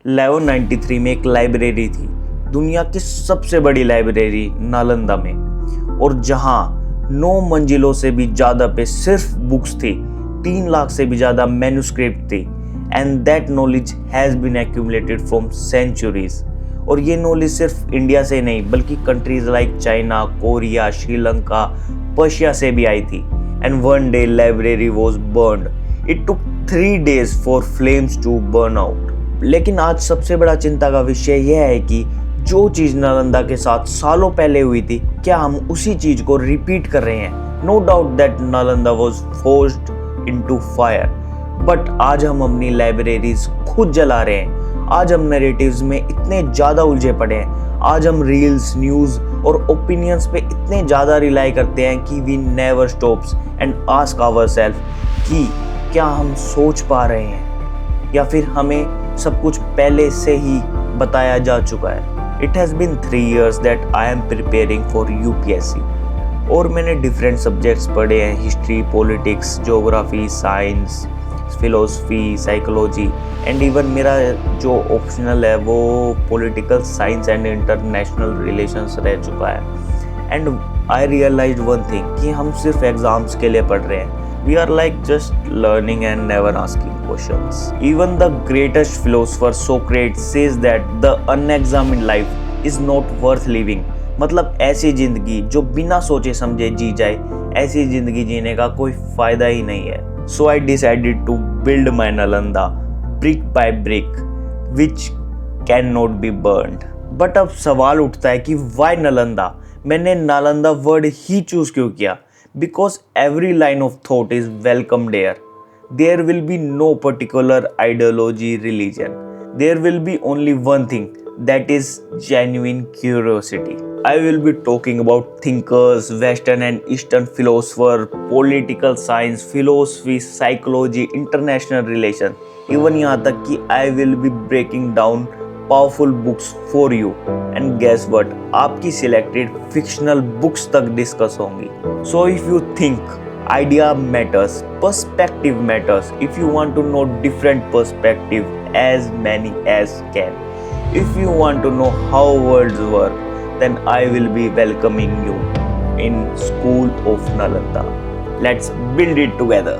1193 में एक लाइब्रेरी थी, दुनिया की सबसे बड़ी लाइब्रेरी नालंदा में, और जहां 9 मंजिलों से भी ज़्यादा पे सिर्फ बुक्स थी, 3 लाख से भी ज़्यादा मैन्युस्क्रिप्ट थी, and that knowledge has been accumulated from centuries. और ये नॉलेज सिर्फ इंडिया से नहीं बल्कि countries like China, Korea, Sri Lanka, Persia से भी आई थी। And one day library was burned. It took 3 days for flames to burn out. लेकिन आज सबसे बड़ा चिंता का विषय यह है कि जो चीज़ नालंदा के साथ सालों पहले हुई थी, क्या हम उसी चीज़ को रिपीट कर रहे हैं? No doubt that Nalanda was forced into fire, but आज हम अपनी लाइब्रेरीज खुद जला रहे हैं। आज हम नैरेटिव्स में इतने ज़्यादा उलझे पड़े हैं। आज हम रील्स, न्यूज़ और ओपिनियंस पे इतने ज़्यादा रिलाई करते हैं कि we never stops and ask ourselves कि क्या हम सोच पा रहे हैं या फिर हमें सब कुछ पहले से ही बताया जा चुका है। It has been 3 years that I am preparing for UPSC और मैंने डिफरेंट सब्जेक्ट्स पढ़े हैं, history, politics, geography, science, philosophy, psychology, and even मेरा जो ऑप्शनल है वो political science and international relations रह चुका है। And I realise one thing कि हम सिर्फ एग्जाम्स के लिए पढ़ रहे हैं। We are like just learning and never asking questions. Even the greatest philosopher Socrates says that the unexamined life is not worth living. मतलब ऐसी जिंदगी जो बिना सोचे समझे जी जाए, ऐसी जिंदगी जीने का कोई फायदा ही नहीं है। So I decided to build my Nalanda brick by brick, which cannot be burned. But अब सवाल उठता है कि why नालंदा? मैंने नालंदा वर्ड ही चूज क्यों किया? Because every line of thought is welcomed here. There will be no particular ideology, religion. There will be only one thing, that is genuine curiosity. I will be talking about thinkers, Western and Eastern philosopher, political science, philosophy, psychology, international relations. Even यहाँ तक कि I will be breaking down powerful books for you, and guess what, आपकी selected fictional books तक discuss होंगी। So if you think idea matters, perspective matters, if you want to know different perspective, as many as can, if you want to know how worlds work, then I will be welcoming you in School of Nalanda. Let's build it together.